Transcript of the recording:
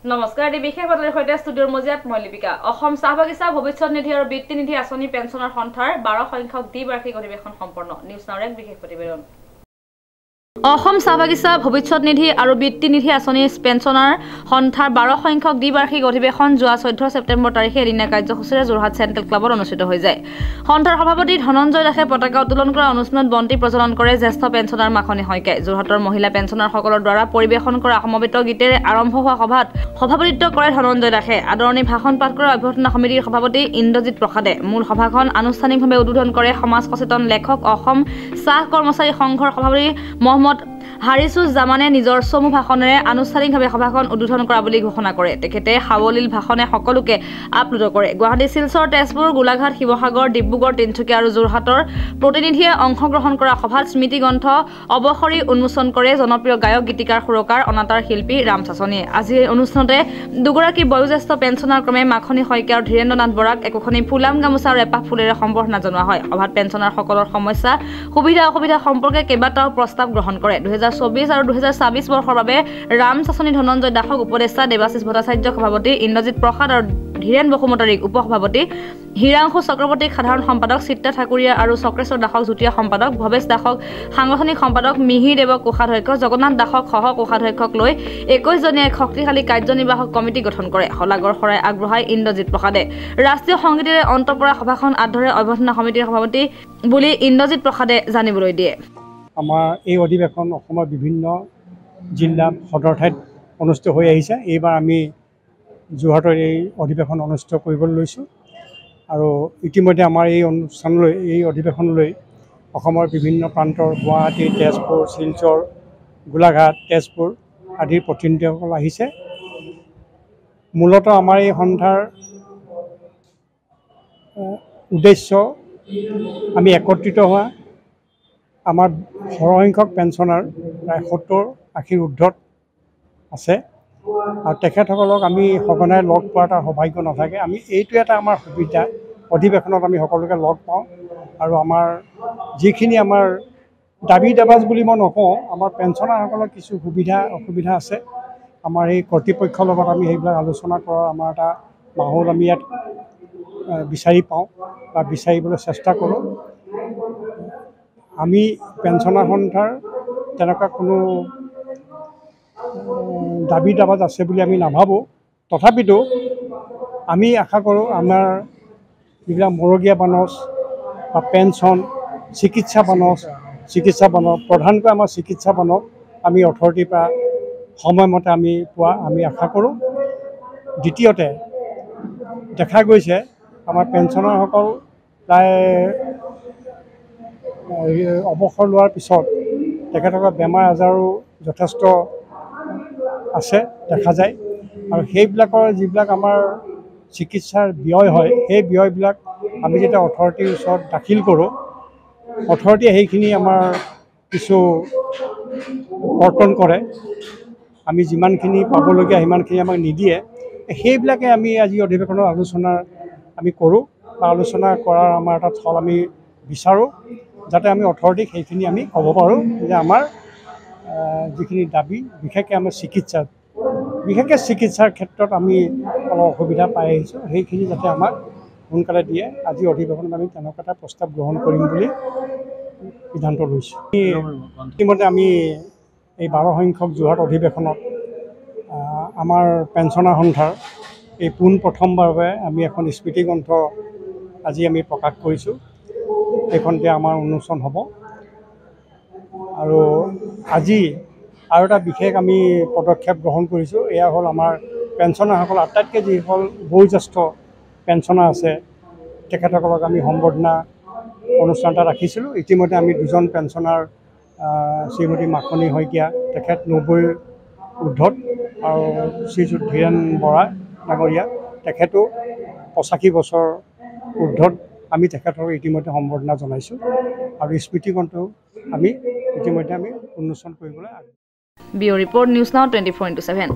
নমস্কাৰ এই বিশেষ বাতৰিৰ সৈতে ষ্টুডিঅ'ৰ মজিয়াত মই লিপিকা অসম চাহ বাগিচা ভৱিষ্যত নিধি আৰু বৃত্তি নিধি আঁচনি পেঞ্চনৰ সন্থাৰ 12 সংখ্যক দ্বিবাৰ্ষিক অধিৱেশন সম্পন্ন নিউজ নাওৰ এক বিশেষ প্ৰতিবেদন অসম চাহ বাগিচা ভৱিষ্যত নিধি আৰু বৃত্তি নিধি আঁচনি পেঞ্চনৰ সন্থাৰ 12 সংখ্যক দ্বিবাৰ্ষিক অধিৱেশন যোৱা 14 ছেপ্টেম্বৰ তাৰিখে এদিনীয়া কাৰ্যসূচীৰে যোৰহাট চেণ্ট্ৰেল ক্লাবত অনুষ্ঠিত হৈ যায়। সন্থাৰ সভাপতি ধনঞ্জয় দাসে পতাকা উত্তোলন কৰা অনুষ্ঠানত বন্তি প্ৰজ্বলন কৰে জ্যেষ্ঠ পেঞ্চনাৰ মাখনি শইকীয়াই। যোৰহাটৰ মহিলা পেঞ্চনাৰসকলৰ দ্বাৰা পৰিৱেশন কৰা সমবেত গীতেৰে আৰম্ভ হোৱা সভাত সভাপতিত্ব কৰে ধনঞ্জয় দাসে। আদৰণি ভাষণ পাঠ কৰা অভ্যৰ্থনা সমিতিৰ সভাপতি ইন্দ্ৰজিৎ প্ৰসাদে। মূল সভাখন আনুষ্ঠানিকভাৱে উদ্বোধন কৰে সমাজ সচেতন লেখক অসম চাহ কৰ্মচাৰী সংঘৰ সভাপতি মহম্মদ হাৰিছুজ জামানে নিজৰ চমু ভাষণেৰে আনুষ্ঠানিকভাৱে সভাখন উদ্বোধন কৰা বুলি ঘোষণা কৰে। তেখেতে সাৱলীল ভাষণে সকলোকে আপ্লুত কৰে। গুৱাহাটী, শিলচৰ, তেজপুৰ, গোলাঘাট, শিৱসাগৰ, ডিব্ৰুগড়, তিনিচুকীয়া আৰু যোৰহাটৰ প্ৰতিনিধিয়ে অংশগ্ৰহণ কৰা সভাত স্মৃতি গ্ৰন্থ অৱসৰী উন্মোচন কৰে জনপ্ৰিয় গায়ক গীতিকাৰ সুৰকাৰ অনাতাঁৰ শিল্পী ৰাম চাচনিয়ে। আজি এই অনুষ্ঠানতে দুগৰাকী বয়োজ্যেষ্ঠ পেঞ্চনাৰ ক্ৰমে মাখনি শইকীয়া আৰু ধীৰেন্দ্ৰ নাথ বৰাক একোখনি ফুলাম গামোচা আৰু এপাহ ফুলেৰে সম্বৰ্ধনা জনোৱা হয়। সভাত পেঞ্চনাৰসকলৰ সমস্যা সুবিধা অসুবিধা সম্পৰ্কে কেইবাটাও প্ৰস্তাৱ গ্ৰহণ কৰে। 2024 আৰু 2026 বৰ্ষৰ বাবে ৰাম চাচনি ধনঞ্জয় দাসক উপদেষ্টা, দেৱাশিষ ভট্টাচাৰ্যক সভাপতি, ইন্দ্ৰজিৎ প্ৰসাদ আৰু ধীৰেন বসুমতাৰীক উপসভাপতি, হিৰাংশু চক্ৰৱৰ্তীক সাধাৰণ সম্পাদক, চিত্ৰা ঠাকুৰীয়া আৰু চক্ৰেশ্বৰ দাসক যুটীয়া সম্পাদক, ভৱেশ দাসক সাংগঠনিক সম্পাদক, মিহিৰ দেৱক কোষাধ্যক্ষ, জগন্নাথ দাসক সহ কোষাধ্যক্ষক লৈ 21 জনীয়া এক শক্তিশালী কাৰ্যনিৰ্বাহক কমিটি গঠন কৰে। শলাগৰ শৰাই আগবঢ়ায় ইন্দ্ৰজিৎ প্ৰসাদে। ৰাষ্ট্ৰীয় সংগীতেৰে অন্ত পৰা সভাখন আদৰে অভ্যৰ্থনা সমিতিৰ সভাপতি বুলি ইন্দ্ৰজিৎ প্ৰসাদে জানিবলৈ দিয়ে। আমাৰ এই অধিৱেশন অসমৰ বিভিন্ন জিলা সদৰ ঠাইত অনুষ্ঠিত হৈ আহিছে। এইবাৰ আমি যোৰহাটৰ এই অধিৱেশন অনুষ্ঠিত কৰিবলৈ লৈছোঁ আৰু ইতিমধ্যে আমাৰ এই অধিৱেশনলৈ অসমৰ বিভিন্ন প্ৰান্তৰ গুৱাহাটী, তেজপুৰ, শিলচৰ, গোলাঘাট, তেজপুৰ আদিৰ প্ৰতিনিধিসকল আহিছে। মূলতঃ আমাৰ এই সন্থাৰ উদ্দেশ্য আমি একত্ৰিত হোৱা। আমাৰ সৰহসংখ্যক পেঞ্চনাৰ প্ৰায় 70-80 ঊৰ্ধত আছে আৰু তেখেতসকলক আমি সঘনাই লগ পোৱাৰ এটা সৌভাগ্য নাথাকে। আমি এইটো এটা আমাৰ সুবিধা, অধিৱেশনত আমি সকলোকে লগ পাওঁ আৰু আমাৰ যিখিনি আমাৰ দাবী দাবাজ বুলি মই নকওঁ, আমাৰ পেঞ্চনাৰসকলৰ কিছু সুবিধা অসুবিধা আছে। আমাৰ এই কৰ্তৃপক্ষৰ লগত আমি সেইবিলাক আলোচনা কৰাৰ আমাৰ এটা মাহল আমি ইয়াত বিচাৰি পাওঁ বা বিচাৰিবলৈ চেষ্টা কৰোঁ। আমি পেঞ্চনাৰ সন্থাৰ তেনেকুৱা কোনো দাবী দাবাজ আছে বুলি আমি নাভাবোঁ। তথাপিতো আমি আশা কৰোঁ আমাৰ যিবিলাক মৰগীয়া বানচ বা পেঞ্চন, চিকিৎসা বানচ প্ৰধানকৈ আমাৰ চিকিৎসা বানক আমি অথৰিটিৰ পৰা সময়মতে আমি পোৱা আমি আশা কৰোঁ। দ্বিতীয়তে দেখা গৈছে আমাৰ পেঞ্চনাৰসকল প্ৰায় অৱসৰ লোৱাৰ পিছত তেখেতসকলৰ বেমাৰ আজাৰো যথেষ্ট আছে দেখা যায় আৰু সেইবিলাকৰ যিবিলাক আমাৰ চিকিৎসাৰ ব্যয় হয়, সেই ব্যয়বিলাক আমি যেতিয়া অথৰিটিৰ ওচৰত দাখিল কৰোঁ, অথৰিটিয়ে সেইখিনি আমাৰ কিছু কৰ্তন কৰে। আমি যিমানখিনি পাবলগীয়া সিমানখিনি আমাক নিদিয়ে। সেইবিলাকে আমি আজি অধিৱেশনৰ আলোচনা আমি কৰোঁ বা আলোচনা কৰাৰ আমাৰ এটা থল আমি বিচাৰোঁ, যাতে আমি অথৰিটিক সেইখিনি আমি ক'ব পাৰোঁ যে আমাৰ যিখিনি দাবী, বিশেষকৈ আমাৰ চিকিৎসাৰ ক্ষেত্ৰত আমি অলপ অসুবিধা পাই আহিছোঁ, সেইখিনি যাতে আমাক সোনকালে দিয়ে। আজি অধিৱেশনত আমি তেনেকুৱা এটা প্ৰস্তাৱ গ্ৰহণ কৰিম বুলি সিদ্ধান্ত লৈছোঁ। ইতিমধ্যে আমি এই 12 সংখ্যক যোৰহাট অধিৱেশনত আমাৰ পেঞ্চনাৰ সন্থাৰ এই পোনপ্ৰথমবাৰৰ বাবে আমি এখন স্মৃতি গ্ৰন্থ আজি আমি প্ৰকাশ কৰিছোঁ। সেইখনতে আমাৰ উন্মোচন হ'ব আৰু আজি আৰু এটা বিশেষ আমি পদক্ষেপ গ্ৰহণ কৰিছোঁ। এয়া হ'ল আমাৰ পেঞ্চনাৰসকল আটাইতকৈ যিসকল বয়োজ্যেষ্ঠ পেঞ্চনাৰ আছে তেখেতসকলক আমি সম্বৰ্ধনা অনুষ্ঠান এটা ৰাখিছিলোঁ। ইতিমধ্যে আমি 2জন পেঞ্চনাৰ, শ্ৰীমতী মাখনি শইকীয়া তেখেত 90 ঊৰ্ধত আৰু শ্ৰীযুত ধীৰেন বৰা ডাঙৰীয়া তেখেতো 85 বছৰ ঊৰ্ধত আমি তেখেতক ইতিমধ্যে সম্বৰ্ধনা জনাইছোঁ আৰু স্মৃতি গ্ৰন্থও আমি ইতিমধ্যে আমি উন্মোচন কৰিবলৈ ব্যুৰ ৰিপৰ্ট নিউজ নাও 24/7।